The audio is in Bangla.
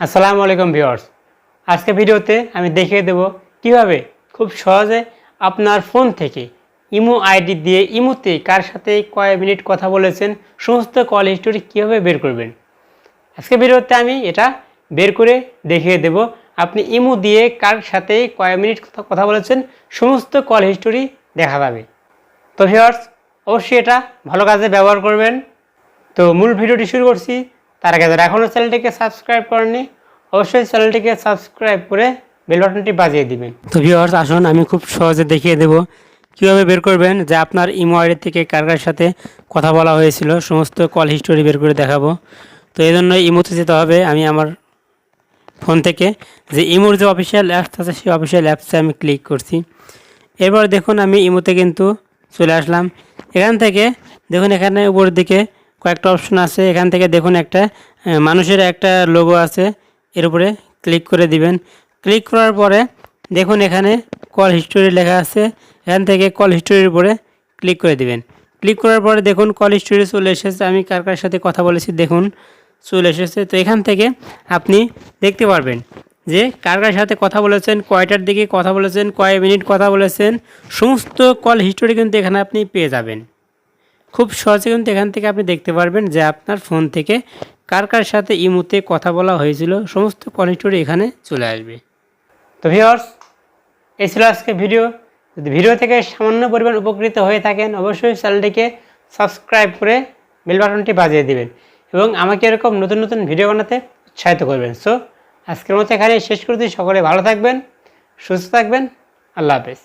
আসসালামু আলাইকুম ভিউয়ার্স। আজকে ভিডিওতে আমি দেখিয়ে দেব কিভাবে খুব সহজে আপনার ফোন থেকে ইমো আইডি দিয়ে ইমোতে কার সাথে কয় মিনিট কথা বলেছেন সমস্ত কল হিস্টোরি কীভাবে বের করবেন। আজকে ভিডিওতে আমি এটা বের করে দেখিয়ে দেব আপনি ইমো দিয়ে কার সাথে কয় মিনিট কথা বলেছেন সমস্ত কল হিস্টোরি দেখা যাবে। তো ভিউয়ার্স, অবশ্যই এটা ভালো কাজে ব্যবহার করবেন। তো মূল ভিডিওটি শুরু করছি। তার আগে যারা এখনও চ্যানেলটিকে সাবস্ক্রাইব করেননি অবশ্যই চ্যানেলটিকে সাবস্ক্রাইব করে বেল বাটনটি বাজিয়ে দিবেন। তো ভিউয়ার্স, আসুন আমি খুব সহজে দেখিয়ে দেব কীভাবে বের করবেন যে আপনার ইমো আইডি থেকে কার কার সাথে কথা বলা হয়েছিল সমস্ত কল হিস্টোরি বের করে দেখাবো। তো এই জন্য ইমোতে যেতে হবে। আমি আমার ফোন থেকে যে ইমোর যে অফিসিয়াল অ্যাপস আছে সেই অফিসিয়াল অ্যাপসে আমি ক্লিক করছি। এরপর দেখুন আমি ইমোতে কিন্তু চলে আসলাম। এখান থেকে দেখুন এখানে উপরের দিকে কয়েকটা অপশন আছে। এখান থেকে দেখুন একটা মানুষের একটা লোগো আছে, এর উপরে ক্লিক করে দিবেন। ক্লিক করার পরে দেখুন এখানে কল হিস্টোরি লেখা আছে, এখান থেকে কল হিস্টোরির উপরে ক্লিক করে দিবেন। ক্লিক করার পরে দেখুন কল হিস্টোরি চলে এসেছে, আমি কার কার সাথে কথা বলেছি দেখুন চলে এসেছে। তো এখান থেকে আপনি দেখতে পারবেন যে কার কার সাথে কথা বলেছেন, কয়টার দিকে কথা বলেছেন, কয় মিনিট কথা বলেছেন, সমস্ত কল হিস্টোরি কিন্তু এখানে আপনি পেয়ে যাবেন। খুব সহজে কিন্তু এখান থেকে আপনি দেখতে পারবেন যে আপনার ফোন থেকে কার কার সাথে ইমোতে কথা বলা হয়েছিল সমস্ত কল হিস্টোরি এখানে চলে আসবে। তো ভিউয়ার্স, এই ছিল আজকে ভিডিও। যদি ভিডিও থেকে সামান্য পরিমাণ উপকৃত হয়ে থাকেন অবশ্যই চ্যানেলটিকে সাবস্ক্রাইব করে বেল বাটনটি বাজিয়ে দিবেন এবং আমাকে এরকম নতুন নতুন ভিডিও বানাতে উৎসাহিত করবেন। সো আজকের মতো এখানে শেষ করতে সকলে ভালো থাকবেন, সুস্থ থাকবেন। আল্লাহ হাফেজ।